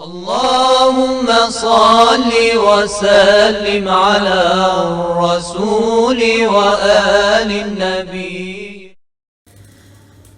اللهم صل وسلم على الرسول وآل النبي.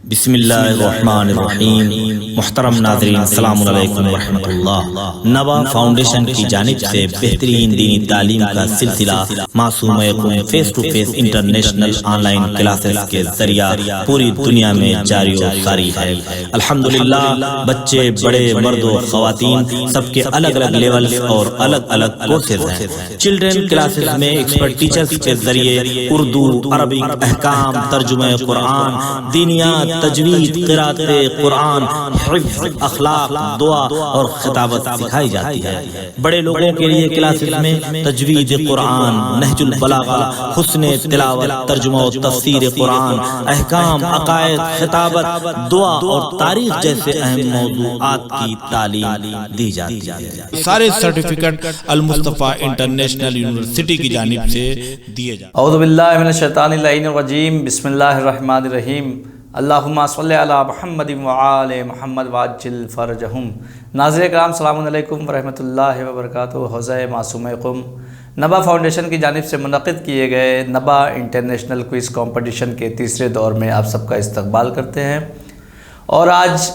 بسم اللہ الرحمن الرحیم. محترم ناظرین السلام علیکم ورحمۃ اللہ. نوا فاؤنڈیشن کی جانب سے بہترین دینی تعلیم کا سلسلہ معصوم قوم face to face international online classes کے ذریعہ پوری دنیا میں جاری و ساری ہے. الحمدللہ بچے بڑے مرد و خواتین سب کے الگ الگ لیول اور الگ الگ کورسز ہیں. چلڈرن کلاسز میں ایکسپرٹ ٹیچرز کے ذریعے اردو، عربک، احکام، ترجمہ قرآن، دینیات، تجوید، قرات قرآن، حفظ، اخلاق، دعا اور خطابت سکھائی جاتی ہے. بڑے لوگوں کے لیے کلاسز میں تجوید قرآن، نہج البلاغہ، حسن تلاوت، ترجمہ و تفسیر قرآن، احکام، عقائد، خطابت، دعا اور تاریخ جیسے اہم موضوعات کی تعلیم دی جاتی ہے. سارے سرٹیفکیٹ المصطفیٰ انٹرنیشنل یونیورسٹی کی جانب سے دیے جاتے ہیں. اعوذ باللہ من الشیطان اللعین الرجیم. بسم اللہ الرحمن الرحیم. اللہم صلی علی محمد وآل محمد وعجل فرجہم. ناظرین کرام السلام علیکم ورحمۃ اللہ وبرکاتہ. حوزہ معصوم قوم نبا فاؤنڈیشن کی جانب سے منعقد کیے گئے نبا انٹرنیشنل کوئز کمپٹیشن کے تیسرے دور میں آپ سب کا استقبال کرتے ہیں. اور آج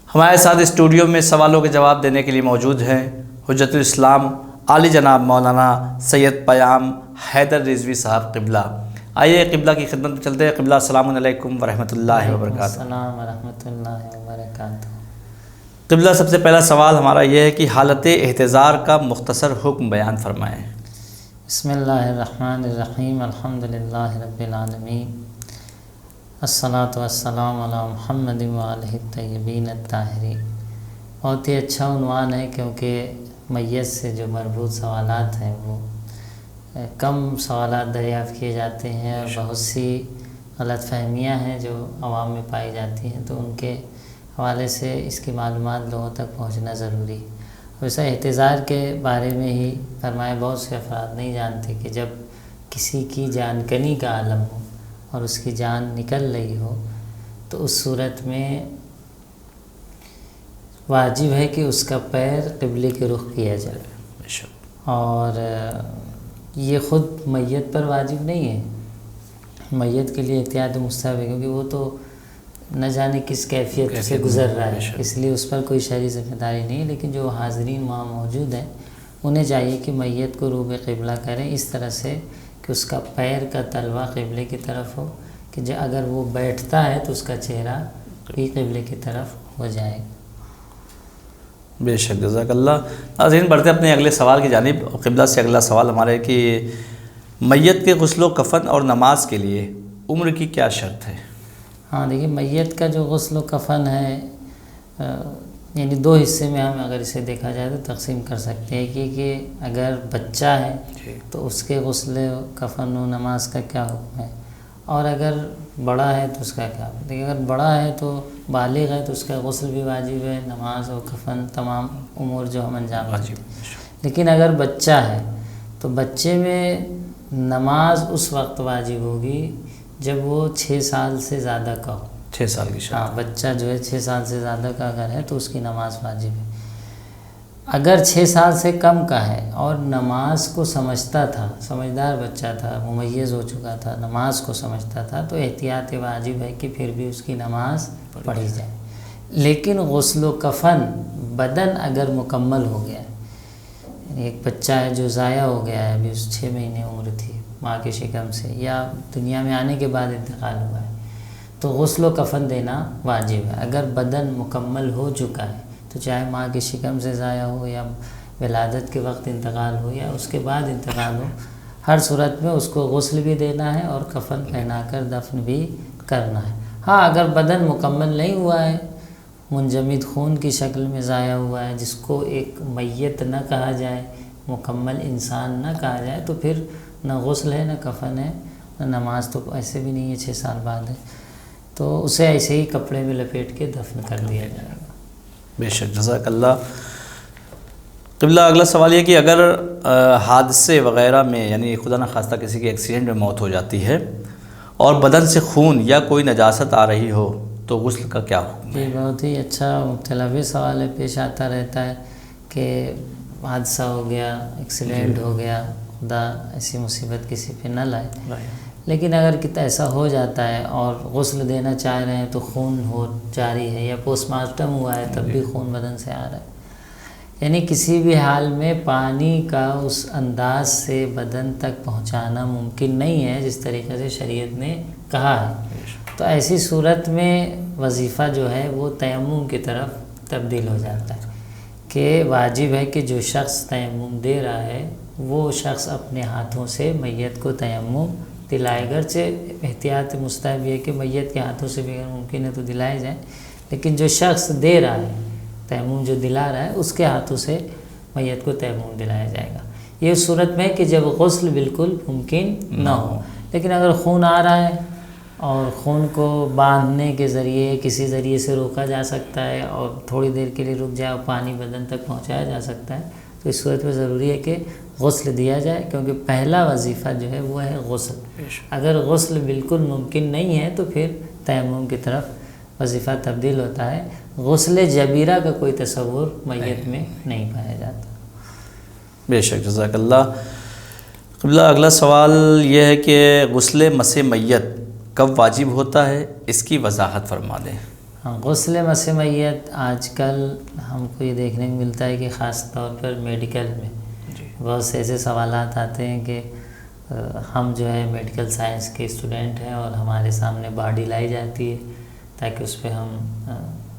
ہمارے ساتھ اسٹوڈیو میں سوالوں کے جواب دینے کے لیے موجود ہیں حجت الاسلام عالی جناب مولانا سید پیام حیدر رضوی صاحب قبلہ. آئیے قبلہ کی خدمت میں چلتے ہیں. قبلہ السلام علیکم ورحمۃ اللہ وبرکاتہ. السلام ورحمۃ اللہ وبرکاتہ. قبلہ سب سے پہلا سوال ہمارا یہ ہے کہ حالت احتضار کا مختصر حکم بیان فرمائیں. بسم اللہ الرحمن الرحیم. الحمدللہ رب العالمین. الصلاۃ والسلام علی محمد وآلہ الطیبین الطاہرین. بہت ہی اچھا عنوان ہے کیونکہ میت سے جو مربوط سوالات ہیں وہ کم سوالات دریافت کیے جاتے ہیں اور بہت سی غلط فہمیاں ہیں جو عوام میں پائی جاتی ہیں، تو ان کے حوالے سے اس کی معلومات لوگوں تک پہنچنا ضروری ہے. ویسا احتضار کے بارے میں ہی فرمایا بہت سے افراد نہیں جانتے کہ جب کسی کی جان کنی کا عالم ہو اور اس کی جان نکل رہی ہو تو اس صورت میں واجب ہے کہ اس کا پیر قبلے کے رخ کیا جائے. اور یہ خود میت پر واجب نہیں ہے، میت کے لیے احتیاط مستحب ہے کیونکہ وہ تو نہ جانے کس کیفیت سے گزر رہا ہے، اس لیے اس پر کوئی شرعی ذمہ داری نہیں ہے. لیکن جو حاضرین وہاں موجود ہیں انہیں چاہیے کہ میت کو روبِ قبلہ کریں اس طرح سے کہ اس کا پیر کا تلوہ قبلے کی طرف ہو، کہ اگر وہ بیٹھتا ہے تو اس کا چہرہ بھی قبلے کی طرف ہو جائے گا. بے شک جزاک اللہ. ناظرین بڑھتے اپنے اگلے سوال کی جانب. قبلہ سے اگلا سوال ہمارے کہ میت کے غسل و کفن اور نماز کے لیے عمر کی کیا شرط ہے؟ ہاں دیکھیے، میت کا جو غسل و کفن ہے یعنی دو حصے میں ہم اگر اسے دیکھا جائے تو تقسیم کر سکتے ہیں کہ اگر بچہ ہے تو اس کے غسل و کفن و نماز کا کیا حکم ہے، اور اگر بڑا ہے تو اس کا کیا حکم ہے. دیکھیے اگر بڑا ہے تو بالغ ہے تو اس کا غسل بھی واجب ہے، نماز و کفن تمام امور جو ہم انجام دیتے ہیں. لیکن اگر بچہ ہے تو بچے میں نماز اس وقت واجب ہوگی جب وہ 6 سال سے زیادہ کا ہو. 6 سال کی شرط. ہاں، بچہ جو ہے 6 سال سے زیادہ کا اگر ہے تو اس کی نماز واجب ہے. اگر 6 سال سے کم کا ہے اور نماز کو سمجھتا تھا، سمجھدار بچہ تھا، ممیز ہو چکا تھا، نماز کو سمجھتا تھا، تو احتیاط واجب ہے کہ پھر بھی اس کی نماز پڑھی جائے. لیکن غسل و کفن بدن اگر مکمل ہو گیا ہے، ایک بچہ ہے جو ضائع ہو گیا ہے، ابھی اس 6 مہینے عمر تھی ماں کے شکم سے یا دنیا میں آنے کے بعد انتقال ہوا ہے، تو غسل و کفن دینا واجب ہے. اگر بدن مکمل ہو چکا ہے تو چاہے ماں کے شکم سے ضائع ہو یا ولادت کے وقت انتقال ہو یا اس کے بعد انتقال ہو، ہر صورت میں اس کو غسل بھی دینا ہے اور کفن پہنا کر دفن بھی کرنا ہے. ہاں اگر بدن مکمل نہیں ہوا ہے، منجمد خون کی شکل میں ضائع ہوا ہے، جس کو ایک میت نہ کہا جائے، مکمل انسان نہ کہا جائے، تو پھر نہ غسل ہے نہ کفن ہے نہ نماز، تو ایسے بھی نہیں ہے 6 سال بعد ہے، تو اسے ایسے ہی کپڑے میں لپیٹ کے دفن کر دیا جائے گا. بے شک جزاک اللہ. قبلہ اگلا سوال یہ کہ اگر حادثے وغیرہ میں یعنی خدا نخواستہ کسی کے ایکسیڈنٹ میں موت ہو جاتی ہے اور بدن سے خون یا کوئی نجاست آ رہی ہو تو غسل کا کیا حکم ہے؟ جی بہت ہی اچھا مبتلا بھی سوال ہے، پیش آتا رہتا ہے کہ حادثہ ہو گیا، ایکسیڈنٹ ہو گیا، خدا ایسی مصیبت کسی پہ نہ لائے، لیکن اگر ایسا ہو جاتا ہے اور غسل دینا چاہ رہے ہیں تو خون جاری ہے یا پوسٹ مارٹم ہوا ہے تب بھی خون بدن سے آ رہا ہے، یعنی کسی بھی حال میں پانی کا اس انداز سے بدن تک پہنچانا ممکن نہیں ہے جس طریقے سے شریعت نے کہا ہے، تو ایسی صورت میں وظیفہ جو ہے وہ تیمم کی طرف تبدیل ہو جاتا ہے کہ واجب ہے کہ جو شخص تیمم دے رہا ہے وہ شخص اپنے ہاتھوں سے میت کو تیمم دلائے، گرچہ احتیاط مستحب یہ کہ میت کے ہاتھوں سے بھی اگر ممکن ہے تو دلائے جائیں، لیکن جو شخص دے رہا ہے تیمم جو دلا رہا ہے اس کے ہاتھوں سے میت کو تیمم دلایا جائے گا، یہ صورت میں کہ جب غسل بالکل ممکن نہ ہو، لیکن اگر خون آ رہا ہے اور خون کو باندھنے کے ذریعے کسی ذریعے سے روکا جا سکتا ہے اور تھوڑی دیر کے لیے رک جائے اور پانی بدن تک پہنچایا جا سکتا ہے تو اس صورت میں ضروری ہے کہ غسل دیا جائے، کیونکہ پہلا وظیفہ جو ہے وہ ہے غسل۔ اگر غسل بالکل ممکن نہیں ہے تو پھر تیمم کی طرف وظیفہ تبدیل ہوتا ہے، غسل جبیرہ کا کوئی تصور میت میں نہیں پایا جاتا۔ بے شک، جزاک اللہ۔ قبلہ اگلا سوال یہ ہے کہ غسل مس میت کب واجب ہوتا ہے، اس کی وضاحت فرما دیں۔ ہاں، غسل مس میت آج کل ہم کو یہ دیکھنے کو ملتا ہے کہ خاص طور پر میڈیکل میں بہت سے ایسے سوالات آتے ہیں کہ ہم جو ہے میڈیکل سائنس کے اسٹوڈنٹ ہیں اور ہمارے سامنے باڈی لائی جاتی ہے تاکہ اس پہ ہم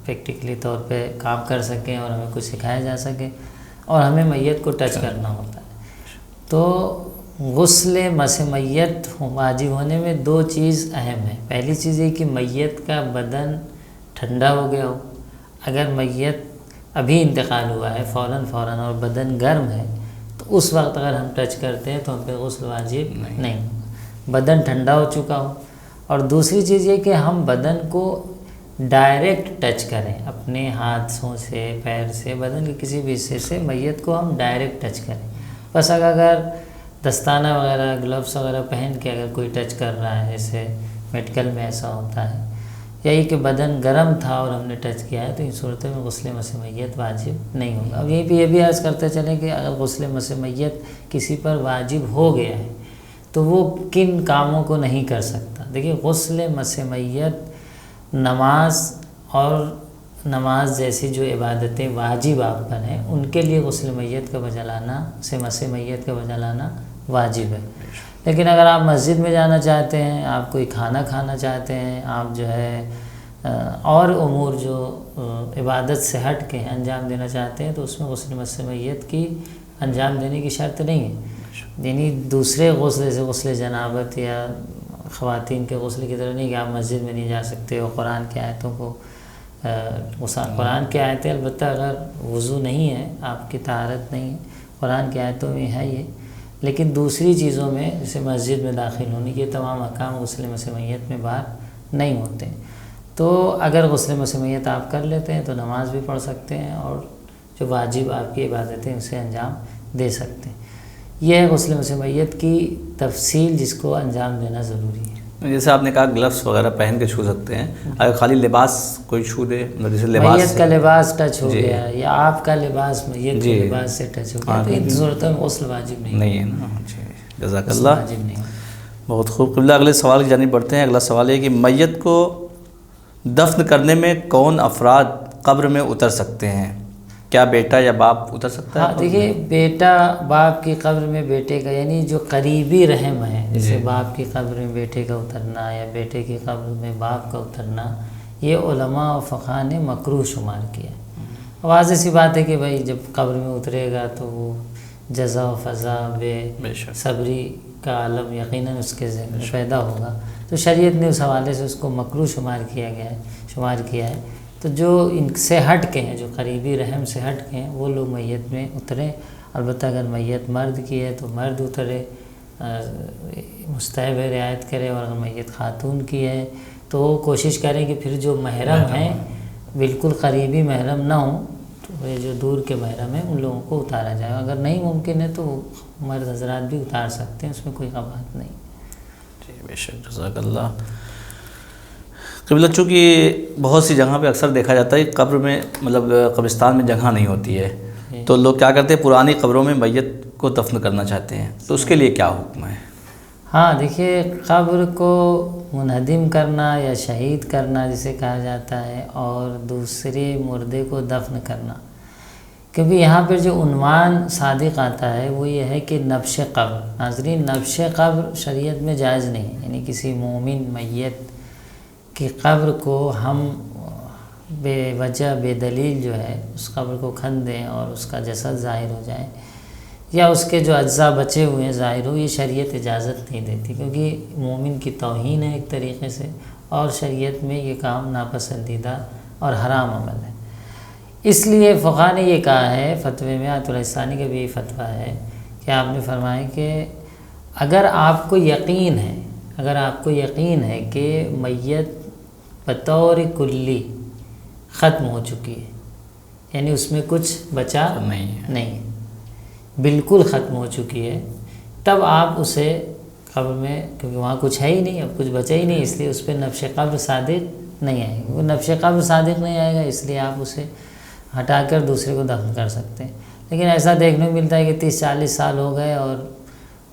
پریکٹیکلی طور پہ کام کر سکیں اور ہمیں کچھ سکھایا جا سکے اور ہمیں میت کو ٹچ کرنا ہوتا ہے، تو غسل مس میت واجب ہونے میں دو چیز اہم ہیں۔ پہلی چیز یہ کہ میت کا بدن ٹھنڈا ہو گیا ہو، اگر میت ابھی انتقال ہوا ہے فوراً اور بدن گرم ہے تو اس وقت اگر ہم ٹچ کرتے ہیں تو ہم پہ غسل واجب نہیں، بدن ٹھنڈا ہو چکا ہو۔ اور دوسری چیز یہ کہ ہم بدن کو ڈائریکٹ ٹچ کریں، اپنے ہاتھوں سے پیر سے بدن کے کسی بھی حصے سے میت کو ہم ڈائریکٹ ٹچ کریں، بس اگر دستانہ وغیرہ گلوز وغیرہ پہن کے اگر کوئی ٹچ کر رہا ہے، جیسے میڈیکل میں ایسا ہوتا ہے، یہی کہ بدن گرم تھا اور ہم نے ٹچ کیا ہے تو ان صورتوں میں غسل مس میت واجب نہیں ہوگا۔ اب یہیں پہ یہ بھی عرض کرتے چلیں کہ اگر غسل مس میت کسی پر واجب ہو گیا ہے تو وہ کن کاموں کو نہیں کر سکتا۔ دیکھیے، غسل مس میت نماز جیسی جو عبادتیں واجب آپ پر ہیں ان کے لیے غسل میت کا بجا لانا مس میت کا بجا لانا واجب ہے، لیکن اگر آپ مسجد میں جانا چاہتے ہیں، آپ کوئی کھانا کھانا چاہتے ہیں، آپ جو ہے اور امور جو عبادت سے ہٹ کے انجام دینا چاہتے ہیں تو اس میں غسل مس میت کی انجام دینے کی شرط نہیں ہے، یعنی دوسرے غسل جیسے غسل جنابت یا خواتین کے غسل کی طرح نہیں کہ آپ مسجد میں نہیں جا سکتے ہو، قرآن کی آیتوں کو قرآن کی آیتیں البتہ اگر وضو نہیں ہے، آپ کی طہارت نہیں ہے، قرآن کی آیتوں میں ہے یہ، لیکن دوسری چیزوں میں جیسے مسجد میں داخل ہونے کے تمام احکام غسل مس میت میں باہر نہیں ہوتے، تو اگر غسل مس میت آپ کر لیتے ہیں تو نماز بھی پڑھ سکتے ہیں اور جو واجب آپ کی عبادتیں اسے انجام دے سکتے ہیں۔ یہ ہے غسل مس میت کی تفصیل جس کو انجام دینا ضروری ہے۔ جیسے آپ نے کہا گلفز وغیرہ پہن کے چھو سکتے ہیں، اگر خالی لباس کوئی چھو دے، جیسے لباس میت کا لباس ٹچ ہو گیا یا آپ کا لباس میت کے لباس سے ٹچ ہو گیا تو ان صورتوں میں غسل واجب نہیں ہے نا۔ جزاک غسل اللہ، واجب نہیں۔ بہت خوب۔ قبلہ اگلے سوال کی جانب بڑھتے ہیں۔ اگلا سوال ہے کہ میت کو دفن کرنے میں کون افراد قبر میں اتر سکتے ہیں؟ کیا بیٹا یا باپ اتر سکتا ہے؟ ہاں، دیکھیے، بیٹا باپ کی قبر میں بیٹے کا یعنی جو قریبی رحم ہے، جیسے باپ کی قبر میں بیٹے کا اترنا یا بیٹے کی قبر میں باپ کا اترنا، یہ علماء و فقہاء نے مکروہ شمار کیا ہے۔ واضح سی بات ہے کہ بھائی جب قبر میں اترے گا تو وہ جزا و فضا بے صبری کا عالم یقیناً اس کے ذہن میں پیدا ہوگا، تو شریعت نے اس حوالے سے اس کو مکروہ شمار کیا ہے۔ تو جو ان سے ہٹ کے ہیں، جو قریبی رحم سے ہٹ کے ہیں، وہ لوگ میت میں اتریں، البتہ اگر میت مرد کی ہے تو مرد اترے، مستحب رعایت کرے، اور اگر میت خاتون کی ہے تو وہ کوشش کریں کہ پھر جو محرم ہیں بالکل قریبی محرم نہ ہوں، تو یہ جو دور کے محرم ہیں ان لوگوں کو اتارا جائے، اگر نہیں ممکن ہے تو مرد حضرات بھی اتار سکتے ہیں، اس میں کوئی قباحت نہیں۔ جی بے شک، جزاک اللہ۔ قبلہ چونکہ بہت سی جگہ پہ اکثر دیکھا جاتا ہے قبر میں مطلب قبرستان میں جگہ نہیں ہوتی ہے، تو لوگ کیا کرتے ہیں پرانی قبروں میں میت کو دفن کرنا چاہتے ہیں، تو اس کے لیے کیا حکم ہے؟ ہاں دیکھیے، قبر کو منہدم کرنا یا شہید کرنا جسے کہا جاتا ہے، اور دوسرے مردے کو دفن کرنا، کیونکہ یہاں پر جو عنوان صادق آتا ہے وہ یہ ہے کہ نبش قبر۔ ناظرین، نبش قبر شریعت میں جائز نہیں ہے، یعنی کسی مومن میت کی قبر کو ہم بے وجہ بے دلیل جو ہے اس قبر کو کھن دیں اور اس کا جسد ظاہر ہو جائے، یا اس کے جو اجزاء بچے ہوئے ہیں ظاہر ہو، یہ شریعت اجازت نہیں دیتی، کیونکہ مومن کی توہین ہے ایک طریقے سے، اور شریعت میں یہ کام ناپسندیدہ اور حرام عمل ہے۔ اس لیے فقہا نے یہ کہا ہے، فتوے میں آیت اللہ ثانی کا بھی یہ فتویٰ ہے کہ آپ نے فرمایا کہ اگر آپ کو یقین ہے کہ میت بطور کلی ختم ہو چکی ہے، یعنی اس میں کچھ بچا نہیں، بالکل ختم ہو چکی ہے، تب آپ اسے قبر میں، کیونکہ وہاں کچھ ہے ہی نہیں، اب کچھ بچا ہی نہیں، اس لیے اس پہ نبش قبر صادق نہیں آئے گا، وہ نبش قبر صادق نہیں آئے گا، اس لیے آپ اسے ہٹا کر دوسرے کو دفن کر سکتے ہیں۔ لیکن ایسا دیکھنے کو ملتا ہے کہ 30-40 سال ہو گئے اور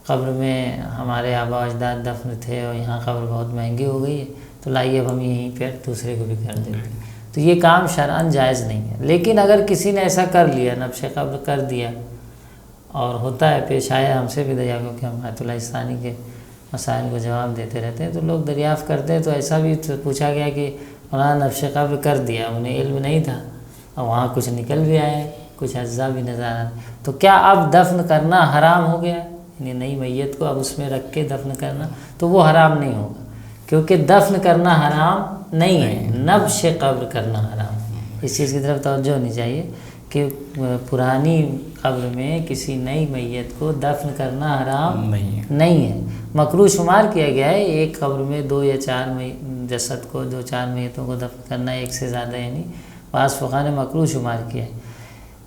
قبر میں ہمارے آبا و اجداد دفن تھے اور یہاں قبر بہت مہنگی ہو گئی ہے، تو لائیے اب ہم یہیں پہ دوسرے کو بھی کر دیتے ہیں، تو یہ کام شرعاً جائز نہیں ہے۔ لیکن اگر کسی نے ایسا کر لیا، نبش قبر کر دیا، اور ہوتا ہے پیش آیا ہم سے بھی دریا، کیونکہ ہم آیت اللہ ثانی کے مسائل کو جواب دیتے رہتے ہیں، تو لوگ دریافت کرتے ہیں، تو ایسا بھی پوچھا گیا کہ مولانا نبش قبر کر دیا، انہیں علم نہیں تھا، اور وہاں کچھ نکل بھی آئے، کچھ اجزاء بھی نظر آ رہے، تو کیا اب دفن کرنا حرام ہو گیا؟ یعنی نئی میت کو اب اس میں رکھ کے دفن کرنا، تو وہ حرام نہیں ہوگا، کیونکہ دفن کرنا حرام نہیں ہے، نبش قبر کرنا حرام ہے۔ اس چیز کی طرف توجہ ہونی چاہیے کہ پرانی قبر میں کسی نئی میت کو دفن کرنا حرام نہیں ہے، مکروہ شمار کیا گیا ہے، ایک قبر میں 2 یا 4 جسد کو، 2-4 میتوں کو دفن کرنا، ایک سے زیادہ یعنی بعض فقہا نے مکروہ شمار کیا ہے۔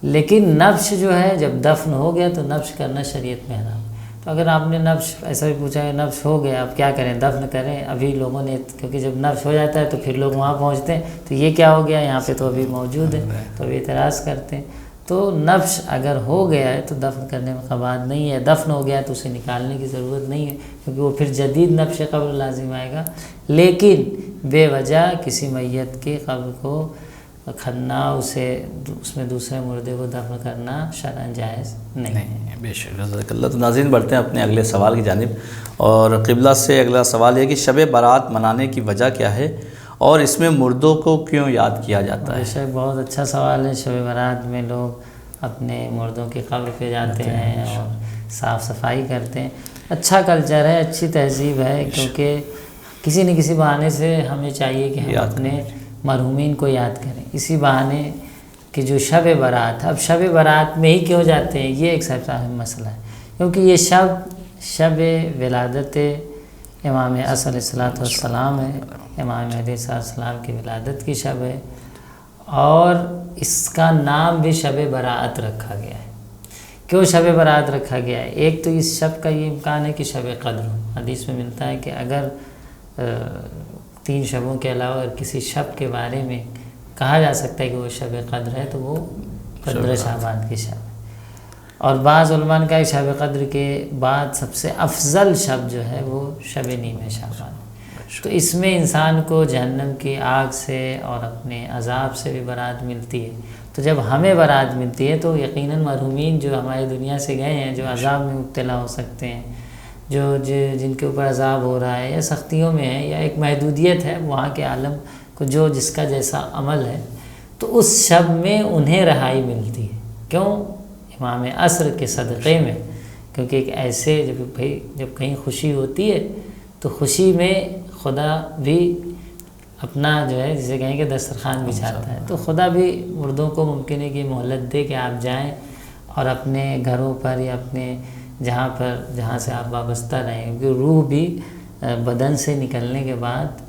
لیکن نبش جو ہے جب دفن ہو گیا تو نبش کرنا شریعت میں حرام ہے۔ تو اگر آپ نے نبش ایسا بھی پوچھا ہے نبش ہو گیا اب کیا کریں، دفن کریں؟ ابھی لوگوں نے، کیونکہ جب نبش ہو جاتا ہے تو پھر لوگ وہاں پہنچتے ہیں تو یہ کیا ہو گیا، یہاں پہ تو ابھی موجود ہے، تو ابھی اعتراض کرتے ہیں۔ تو نبش اگر ہو گیا ہے تو دفن کرنے میں قباحت نہیں ہے، دفن ہو گیا ہے تو اسے نکالنے کی ضرورت نہیں ہے، کیونکہ وہ پھر جدید نبش قبر لازم آئے گا۔ لیکن بے وجہ کسی میت کی قبر کو کھننا، اسے اس میں دوسرے مردے کو دفن کرنا شرعاً جائز نہیں ہے۔ بے شک، جزاک اللہ۔ تو ناظرین بڑھتے ہیں اپنے اگلے سوال کی جانب، اور قبلہ سے اگلا سوال یہ کہ شب برات منانے کی وجہ کیا ہے، اور اس میں مردوں کو کیوں یاد کیا جاتا ہے؟ بے شک بہت اچھا سوال ہے۔ شب برات میں لوگ اپنے مردوں کی قبر پہ جاتے ہیں اور صاف صفائی کرتے ہیں، اچھا کلچر ہے، اچھی تہذیب ہے، کیونکہ کسی نہ کسی بہانے سے ہمیں چاہیے کہ ہم اپنے مرحومین کو یاد کریں۔ اسی بہانے کہ جو شب برات، اب شب برات میں ہی کیوں جاتے ہیں، یہ ایک سب سے اہم مسئلہ ہے، کیونکہ یہ شب ولادت امام اصل علیہ السلام ہے، امام مہدی علیہ السلام کی ولادت کی شب ہے، اور اس کا نام بھی شب برات رکھا گیا ہے۔ کیوں شب برات رکھا گیا ہے؟ ایک تو اس شب کا یہ امکان ہے کہ شب قدر ہو، حدیث میں ملتا ہے کہ اگر 3 شبوں کے علاوہ اگر کسی شب کے بارے میں کہا جا سکتا ہے کہ وہ شب قدر ہے تو وہ قدر شعبان کی شب ہے، اور بعض علماء نے کہا کہ شب قدر کے بعد سب سے افضل شب جو ہے وہ شب نیم شعبان ہے، تو اس میں انسان کو جہنم کی آگ سے اور اپنے عذاب سے بھی برات ملتی ہے۔ تو جب ہمیں برات ملتی ہے تو یقیناً مرحومین جو ہماری دنیا سے گئے ہیں، جو عذاب میں مبتلا ہو سکتے ہیں، جو جن کے اوپر عذاب ہو رہا ہے یا سختیوں میں ہے یا ایک محدودیت ہے وہاں کے عالم کو، جو جس کا جیسا عمل ہے، تو اس شب میں انہیں رہائی ملتی ہے۔ کیوں؟ امام عصر کے صدقے میں، کیونکہ ایک ایسے جب کہیں خوشی ہوتی ہے تو خوشی میں خدا بھی اپنا جو ہے جسے کہیں کہ دسترخوان بچھاتا ہے، تو خدا بھی مردوں کو ممکن ہے کہ مہلت دے کہ آپ جائیں اور اپنے گھروں پر یا اپنے جہاں سے آپ وابستہ رہیں، کیونکہ روح بھی بدن سے نکلنے کے بعد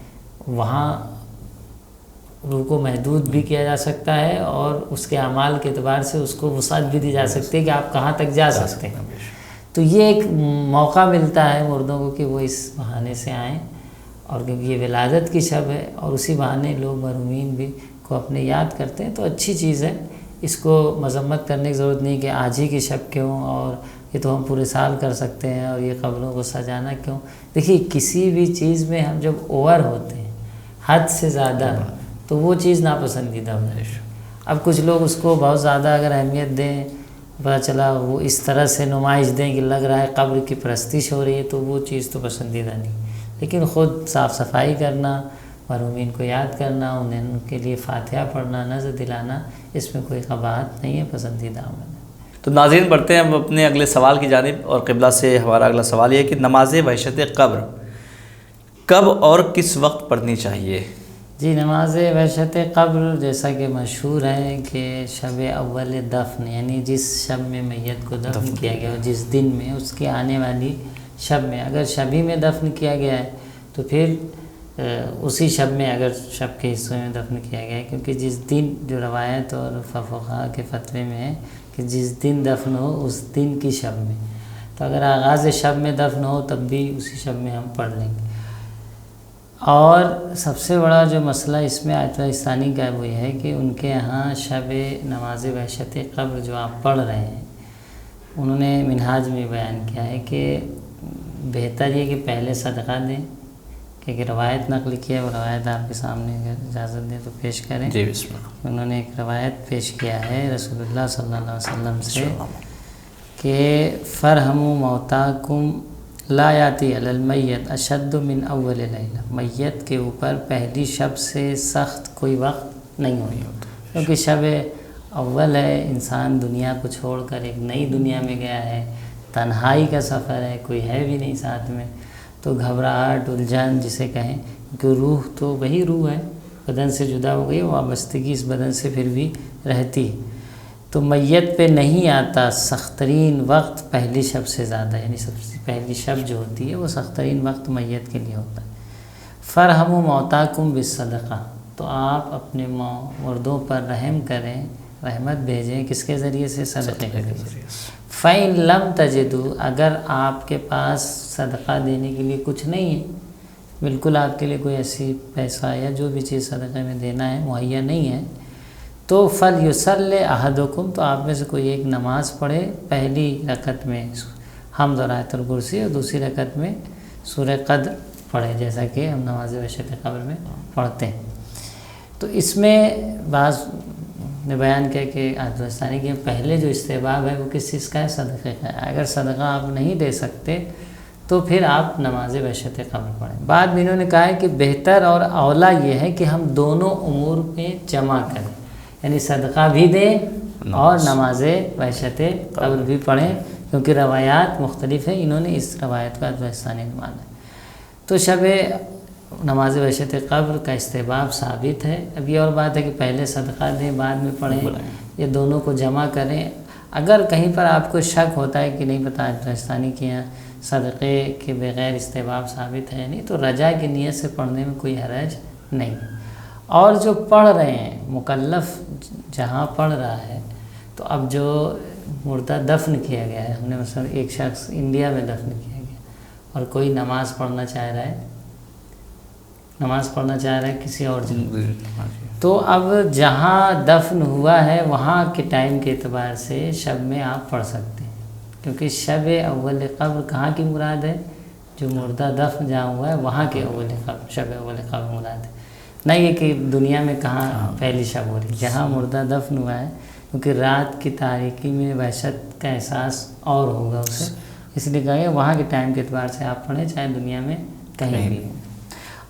وہاں روح کو محدود بھی کیا جا سکتا ہے، اور اس کے اعمال کے اعتبار سے اس کو وسعت بھی دی جا سکتی ہے کہ آپ کہاں تک جا سکتے ہیں۔ تو یہ ایک موقع ملتا ہے مردوں کو کہ وہ اس بہانے سے آئیں اور کیونکہ یہ ولادت کی شب ہے اور اسی بہانے لوگ مرحومین بھی کو اپنے یاد کرتے ہیں، تو اچھی چیز ہے، اس کو مذمت کرنے کی ضرورت نہیں کہ آج ہی کی شب کیوں، اور یہ تو ہم پورے سال کر سکتے ہیں، اور یہ قبروں کو سجانا کیوں۔ دیکھیے کسی بھی چیز میں ہم جب اوور ہوتے ہیں حد سے زیادہ تو وہ چیز ناپسندیدہ ہو جائے۔ اب کچھ لوگ اس کو بہت زیادہ اگر اہمیت دیں، پتہ چلا وہ اس طرح سے نمائش دیں کہ لگ رہا ہے قبر کی پرستش ہو رہی ہے، تو وہ چیز تو پسندیدہ نہیں۔ لیکن خود صاف صفائی کرنا، مرحومین کو یاد کرنا، ان کے لیے فاتحہ پڑھنا، نذر دلانا، اس میں کوئی قباحت نہیں ہے، پسندیدہ عمل ہے۔ تو ناظرین بڑھتے ہیں ہم اپنے اگلے سوال کی جانب، اور قبلہ سے ہمارا اگلا سوال یہ ہے کہ نماز وحشت قبر کب اور کس وقت پڑھنی چاہیے؟ جی، نماز وحشت قبر جیسا کہ مشہور ہے کہ شب اول دفن، یعنی جس شب میں میت کو دفن کیا گیا ہو، جس دن میں اس کے آنے والی شب میں، اگر شبی میں دفن کیا گیا ہے تو پھر اسی شب میں، اگر شب کے حصے میں دفن کیا گیا ہے، کیونکہ جس دن جو روایت اور فقہا کے فتوے میں ہے کہ جس دن دفن ہو اس دن کی شب میں، تو اگر آغاز شب میں دفن ہو تب بھی اسی شب میں ہم پڑھ لیں گے۔ اور سب سے بڑا جو مسئلہ اس میں آیت اللہ ثانی کا وہ یہ ہے کہ ان کے یہاں شب نماز وحشت قبر جو آپ پڑھ رہے ہیں، انہوں نے منہاج میں بیان کیا ہے کہ بہتر یہ کہ پہلے صدقہ دیں، کہ روایت نقل کی ہے، وہ روایت آپ کے سامنے اگر اجازت دیں تو پیش کریں۔ جی بسم اللہ۔ انہوں نے ایک روایت پیش کیا ہے رسول اللہ صلی اللہ علیہ وسلم سے کہ فرحموا موتاکم لا یاتی علی المیت اشد من اول لیلہ، میت کے اوپر پہلی شب سے سخت کوئی وقت نہیں ہوتا، کیونکہ شب اول ہے، انسان دنیا کو چھوڑ کر ایک نئی دنیا میں گیا ہے، تنہائی کا سفر ہے، کوئی ہے بھی نہیں ساتھ میں، تو گھبراہٹ، الجھن جسے کہیں، کیونکہ روح تو وہی روح ہے، بدن سے جدا ہو گئی، وابستگی اس بدن سے پھر بھی رہتی، تو میت پہ نہیں آتا سخت ترین وقت پہلی شب سے زیادہ، یعنی سب سے پہلی شب جو ہوتی ہے وہ سخت ترین وقت میت کے لیے ہوتا ہے۔ فرحموا موتاکم بالصدقہ، تو آپ اپنے مردوں پر رحم کریں، رحمت بھیجیں، کس کے ذریعے سے؟ صدقے کے ذریعے۔ فَإِن لَمْ تَجِدُوا، اگر آپ کے پاس صدقہ دینے کے لیے کچھ نہیں ہے، بالکل آپ کے لیے کوئی ایسی پیسہ یا جو بھی چیز صدقے میں دینا ہے مہیا نہیں ہے، تو فَلْيُصَلِّ أَحَدُكُمْ، تو آپ میں سے کوئی ایک نماز پڑھے، پہلی رکعت میں حمد اور آیت الکرسی، اور دوسری رکعت میں سورہ قدر پڑھے، جیسا کہ ہم نماز وحشت قبر میں پڑھتے ہیں۔ تو اس میں بعض نے بیان کیا کہ آدھستانی کے پہلے جو استحباب ہے وہ کس چیز کا ہے؟ صدقے کا ہے۔ اگر صدقہ آپ نہیں دے سکتے تو پھر آپ نماز وحشت قبر پڑھیں۔ بعد میں انہوں نے کہا ہے کہ بہتر اور اولا یہ ہے کہ ہم دونوں امور میں جمع کریں، یعنی صدقہ بھی دیں اور نماز وحشت قبر بھی پڑھیں، کیونکہ روایات مختلف ہیں، انہوں نے اس روایت کو آدھستانی نے مانا ہے۔ تو شب نماز وحشت قبر کا استحباب ثابت ہے۔ اب یہ اور بات ہے کہ پہلے صدقہ دیں بعد میں پڑھیں، یہ دونوں کو جمع کریں۔ اگر کہیں پر آپ کو شک ہوتا ہے کہ نہیں پتہ ہندوستانی کے یہاں صدقے کے بغیر استحباب ثابت ہے نہیں، تو رجا کی نیت سے پڑھنے میں کوئی حرج نہیں۔ اور جو پڑھ رہے ہیں مکلف جہاں پڑھ رہا ہے، تو اب جو مردہ دفن کیا گیا ہے، ہم نے مثلا ایک شخص انڈیا میں دفن کیا گیا اور کوئی نماز پڑھنا چاہ رہا ہے کسی اور جگہ، تو اب جہاں دفن ہوا ہے وہاں کے ٹائم کے اعتبار سے شب میں آپ پڑھ سکتے ہیں، کیونکہ شب اول قبر کہاں کی مراد ہے؟ جو مردہ دفن جہاں ہوا ہے وہاں کے اول قبر، شب اول قبر مراد ہے، نہیں یہ کہ دنیا میں کہاں پہلی شب ہو رہی، جہاں مردہ دفن ہوا ہے، کیونکہ رات کی تاریکی میں وحشت کا احساس اور ہوگا اسے، اس لیے کہا گیا وہاں کے ٹائم کے اعتبار سے آپ پڑھیں، چاہے دنیا میں کہیں بھی۔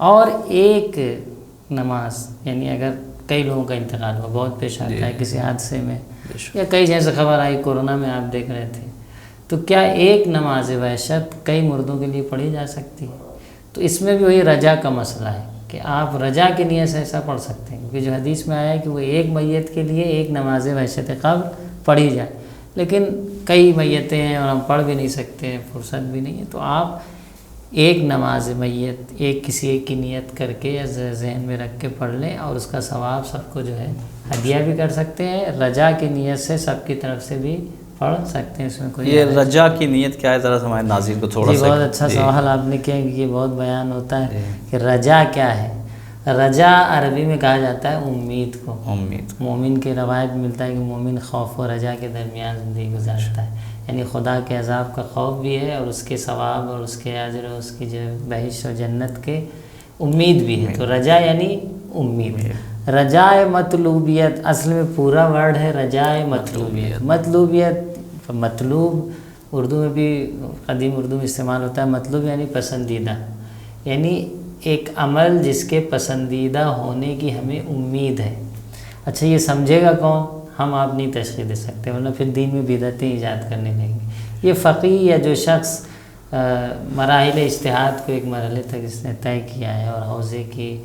اور ایک نماز، یعنی اگر کئی لوگوں کا انتقال ہوا، بہت پیش آتا ہے کسی حادثے میں، یا کئی جیسے خبر آئی کورونا میں آپ دیکھ رہے تھے، تو کیا ایک نماز وحشت کئی مردوں کے لیے پڑھی جا سکتی ہے؟ تو اس میں بھی وہی رجا کا مسئلہ ہے کہ آپ رجا کی نیت سے ایسا پڑھ سکتے ہیں، کیونکہ جو حدیث میں آیا ہے کہ وہ ایک میت کے لیے ایک نماز وحشت قبر پڑھی جائے، لیکن کئی میتیں ہیں اور ہم پڑھ بھی نہیں سکتے، فرصت بھی نہیں ہے، تو آپ ایک نماز میت ایک کسی ایک کی نیت کر کے یا ذہن میں رکھ کے پڑھ لیں، اور اس کا ثواب سب کو جو ہے ہدیہ بھی کر سکتے ہیں، رجا کی نیت سے سب کی طرف سے بھی پڑھ سکتے ہیں، اس میں کوئی یہ رجا کی نیت کیا ہے، ذرا ہمارے ناظرین کو تھوڑا سا. بہت اچھا سوال آپ نے کیا، کہ یہ بہت بیان ہوتا ہے کہ رجا کیا ہے. رجا عربی میں کہا جاتا ہے امید کو. امید. مومن کے روایت ملتا ہے کہ مومن خوف و رجا کے درمیان زندگی گزارتا ہے، یعنی خدا کے عذاب کا خوف بھی ہے اور اس کے ثواب اور اس کے اجر اور اس کی جو بہشت و جنت کے امید بھی ہے. تو رجا یعنی امید. رجائے مطلوبیت اصل میں پورا ورڈ ہے رجائے مطلوبیت. مطلوبیت مطلوب اردو میں بھی قدیم اردو میں استعمال ہوتا ہے. مطلوب یعنی پسندیدہ، یعنی ایک عمل جس کے پسندیدہ ہونے کی ہمیں امید ہے. اچھا یہ سمجھے گا کون؟ ہم آپ نہیں تشخیص دے سکتے، ورنہ پھر دین میں بدعتیں ایجاد کرنے لگیں گے. یہ فقیہ یا جو شخص مراحل اجتہاد کو ایک مرحلے تک اس نے طے کیا ہے اور حوزے کی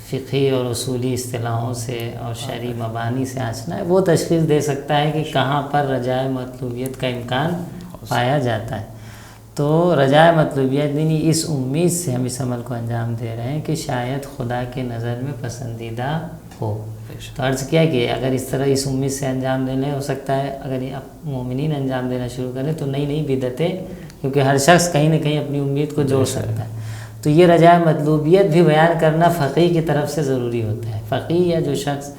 فقہی اور اصولی اصطلاحوں سے اور شرعی مبانی سے آشنا ہے، وہ تشخیص دے سکتا ہے کہ کہاں پر رجائے مطلوبیت کا امکان پایا جاتا ہے. تو رجائے مطلوبیت یعنی اس امید سے ہم اس عمل کو انجام دے رہے ہیں کہ شاید خدا کے نظر میں پسندیدہ ہو. تو عرض کیا کہ اگر اس طرح اس امید سے انجام دینے ہو سکتا ہے، اگر مومنین انجام دینا شروع کریں تو نئی نئی بدعتیں، کیونکہ ہر شخص کہیں نہ کہیں اپنی امید کو جوڑ سکتا ہے. تو یہ رجائے مطلوبیت بھی بیان کرنا فقیہ کی طرف سے ضروری ہوتا ہے. فقیہ یا جو شخص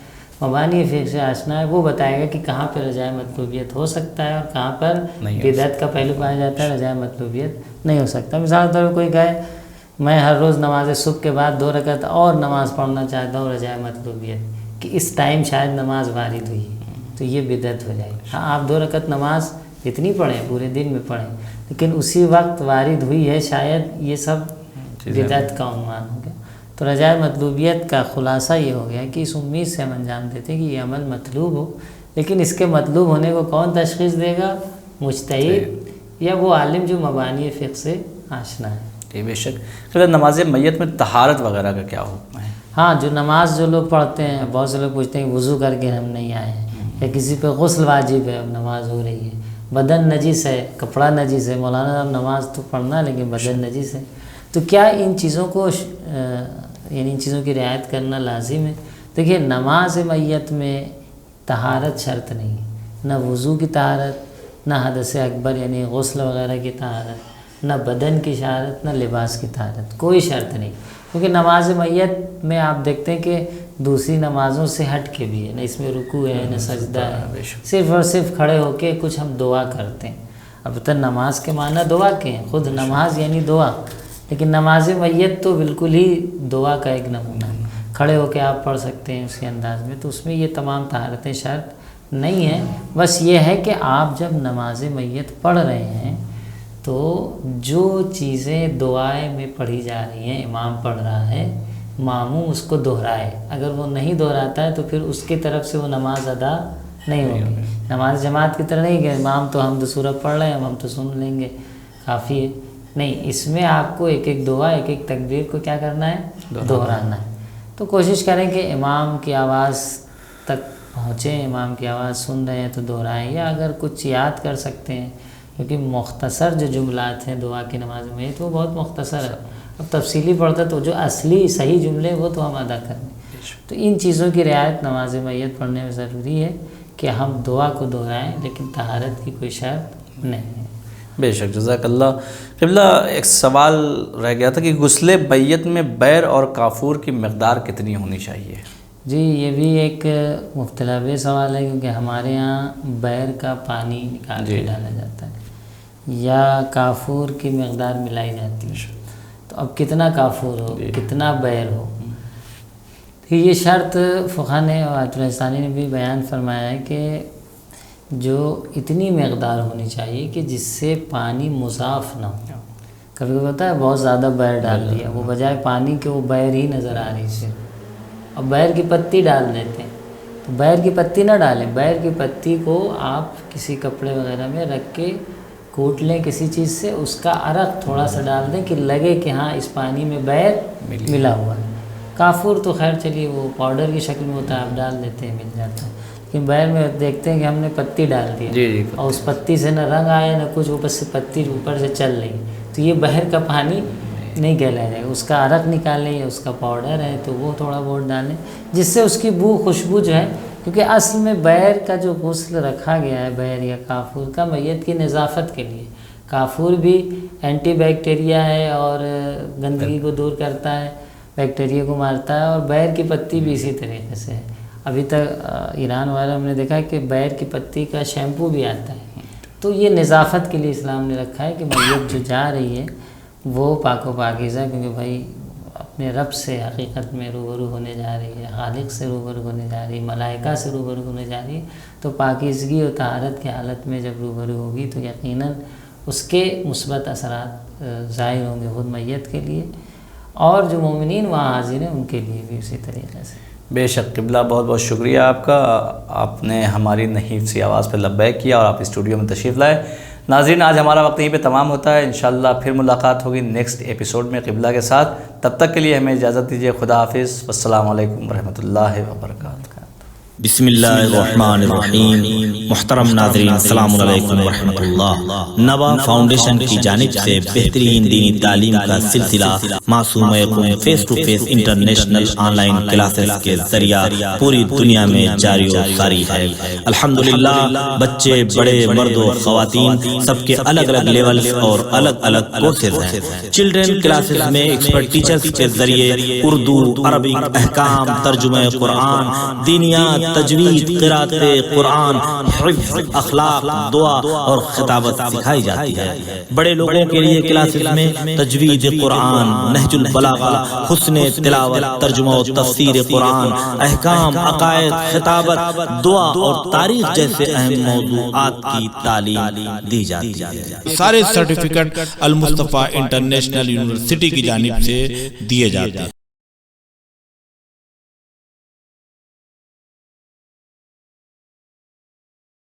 مبانی فقہ سے آشنا ہے وہ بتائے گا کہ کہاں پہ رجائے مطلوبیت ہو سکتا ہے اور کہاں پر بدعت کا پہلو پایا جاتا ہے، رجائے مطلوبیت نہیں ہو سکتا. مثال کے طور پر کوئی کہے میں ہر روز نماز صبح کے بعد 2 رکعت اور نماز پڑھنا چاہتا ہوں، رجائے مطلوبیت کہ اس ٹائم شاید نماز وارد ہوئی، تو یہ بدعت ہو جائے گی. ہاں آپ 2 رکعت نماز اتنی پڑھیں، پورے دن میں پڑھیں، لیکن اسی وقت وارد ہوئی ہے، شاید یہ سب بدعت کا عنوان ہو گیا. تو رجائے مطلوبیت کا خلاصہ یہ ہو گیا کہ اس امید سے ہم انجام دیتے ہیں کہ یہ عمل مطلوب ہو، لیکن اس کے مطلوب ہونے کو کون تشخیص دے گا؟ مجتہد یا وہ عالم جو مبانی فقہ سے آشنا ہے. بے شک. اگر نماز میت میں طہارت وغیرہ کا کیا حکم ہے؟ ہاں جو نماز جو لوگ پڑھتے ہیں، بہت سے لوگ پوچھتے ہیں کہ وضو کر کے ہم نہیں آئے ہیں، یا کسی پہ غسل واجب ہے، اب نماز ہو رہی ہے، بدن نجس ہے، کپڑا نجس ہے، مولانا صاحب نماز تو پڑھنا لیکن بدن نجس ہے، تو کیا ان چیزوں کو یعنی ان چیزوں کی رعایت کرنا لازم ہے؟ دیکھیے نماز میت میں طہارت شرط نہیں، نہ وضو کی طہارت، نہ حدث اکبر یعنی غسل وغیرہ کی طہارت، نہ بدن کی طہارت، نہ لباس کی طہارت، کوئی شرط نہیں. کیونکہ نماز میت میں آپ دیکھتے ہیں کہ دوسری نمازوں سے ہٹ کے بھی ہے، نہ اس میں رکوع ہے نہ سجدہ ہے، صرف اور صرف کھڑے ہو کے کچھ ہم دعا کرتے ہیں. اب تو نماز کے معنی دعا کے ہیں، خود نماز یعنی دعا، لیکن نماز میت تو بالکل ہی دعا کا ایک نمونہ ہے، کھڑے ہو کے آپ پڑھ سکتے ہیں اسی انداز میں. تو اس میں یہ تمام طہارتیں شرط نہیں ہیں. بس یہ ہے کہ آپ جب نماز میت پڑھ رہے ہیں تو جو چیزیں دعائیں میں پڑھی جا رہی ہیں، امام پڑھ رہا ہے، ماموم اس کو دہرائے. اگر وہ نہیں دہراتا ہے تو پھر اس کی طرف سے وہ نماز ادا نہیں ہوگی. نماز جماعت کی طرح نہیں کہ امام تو حمد سورت پڑھ رہے ہیں، ہم تو سن لیں گے کافی ہے، نہیں، اس میں آپ کو ایک ایک دعا، ایک ایک تکبیر کو کیا کرنا ہے؟ دہرانا ہے. تو کوشش کریں کہ امام کی آواز تک پہنچیں، امام کی آواز سن رہے ہیں تو دہرائیں، یا اگر کچھ یاد کر سکتے ہیں، کیونکہ مختصر جو جملات ہیں دعا کی نماز میں تو وہ بہت مختصر ہے. اب تفصیلی پڑھتا تو جو اصلی صحیح جملے وہ تو ہم ادا کریں. تو ان چیزوں کی رعایت نماز میت پڑھنے میں ضروری ہے کہ ہم دعا کو دہرائیں، لیکن طہارت کی کوئی شرط نہیں ہے. بے شک. جزاک اللہ. قبلہ ایک سوال رہ گیا تھا کہ غسل میت میں بیر اور کافور کی مقدار کتنی ہونی چاہیے؟ جی یہ بھی ایک مختلف سوال ہے، کیونکہ ہمارے ہاں بیر کا پانی نکال کے ڈالا جاتا ہے یا کافور کی مقدار ملائی جاتی ہے. تو اب کتنا کافور ہو، کتنا بیر ہو، یہ شرط فقہ نے اور آیت اللہ ثانی نے بھی بیان فرمایا ہے کہ جو اتنی مقدار ہونی چاہیے کہ جس سے پانی مضاف نہ ہو. کبھی کبھی ہوتا ہے بہت زیادہ بیر ڈال دیا، وہ بجائے پانی کے وہ بیر ہی نظر آ رہی سے، اب بیر کی پتی ڈال دیتے ہیں. تو بیر کی پتی نہ ڈالیں، بیر کی پتی کو آپ کسی کپڑے وغیرہ میں رکھ کے کوٹ لیں کسی چیز سے، اس کا عرق تھوڑا سا ڈال دیں کہ لگے کہ ہاں اس پانی میں بیر ملا ہوا ہے. کافور تو خیر چلیے وہ پاؤڈر کی شکل میں ہوتا ہے، آپ ڈال دیتے ہیں مل جاتا ہے، لیکن بیر میں دیکھتے ہیں کہ ہم نے پتی ڈال دی اور اس پتی سے نہ رنگ آیا نہ کچھ، اوپر سے پتی اوپر سے چل رہی، تو یہ بیر کا پانی نہیں کہلایا جائے گا. اس کا عرق نکالیں یا اس کا پاؤڈر ہے تو وہ تھوڑا بہت ڈالیں، جس سے اس کی بو خوشبو جو ہے کیونکہ اصل میں بیر کا جو غسل رکھا گیا ہے بیر یا کافور کا میت کی نظافت کے لیے. کافور بھی اینٹی بیکٹیریا ہے اور گندگی کو دور کرتا ہے، بیکٹیریا کو مارتا ہے، اور بیر کی پتی بھی اسی طریقے سے ہے. ابھی تک ایران والے ہم نے دیکھا کہ بیر کی پتی کا شیمپو بھی آتا ہے. تو یہ نظافت کے لیے اسلام نے رکھا ہے کہ میت جو جا رہی ہے وہ پاک و پاکیزہ، کیونکہ بھائی اپنے رب سے حقیقت میں روبرو ہونے جا رہی ہے، خالق سے روبرو ہونے جا رہی ہے، ملائکہ سے روبرو ہونے جا رہی ہے. تو پاکیزگی اور طہارت کی حالت میں جب روبرو ہوگی تو یقیناً اس کے مثبت اثرات ظاہر ہوں گے خود میت کے لیے، اور جو مومنین وہاں حاضر ہیں ان کے لیے بھی اسی طریقے سے. بے شک قبلہ، بہت بہت شکریہ آپ کا، آپ نے ہماری نحیف سی آواز پہ لبیک کیا اور آپ اسٹوڈیو میں تشریف لائے. ناظرین، آج ہمارا وقت یہیں پہ تمام ہوتا ہے. انشاءاللہ پھر ملاقات ہوگی نیکسٹ ایپیسوڈ میں قبلہ کے ساتھ. تب تک کے لیے ہمیں اجازت دیجیے. خدا حافظ، والسلام علیکم ورحمۃ اللہ وبرکاتہ. بسم اللہ الرحمن الرحیم. محترم ناظرین، السلام علیکم ورحمۃ اللہ. نوا فاؤنڈیشن کی جانب سے بہترین دینی تعلیم کا سلسلہ معصوم قوم face to face international online classes کے ذریعہ پوری دنیا میں جاری و ساری ہے. الحمدللہ بچے، بڑے، مرد و خواتین سب کے الگ الگ لیولز اور الگ الگ کورسز ہیں. چلڈرن کلاسز میں ایکسپرٹ ٹیچرز کے ذریعے اردو، عربک، احکام، ترجمہ قرآن، دینیات، تجوید، قرات قرآن، حفظ، اخلاق، دعا اور خطابت سکھائی جاتی ہے. بڑے لوگوں کے لیے کلاسز میں تجوید قرآن، نہج البلاغہ، حسن تلاوت، ترجمہ و تفسیر قرآن، احکام، عقائد، خطابت، دعا اور تاریخ جیسے اہم موضوعات کی تعلیم دی جاتی ہے. سارے سرٹیفکیٹ المصطفیٰ انٹرنیشنل یونیورسٹی کی جانب سے دیے جاتے ہیں.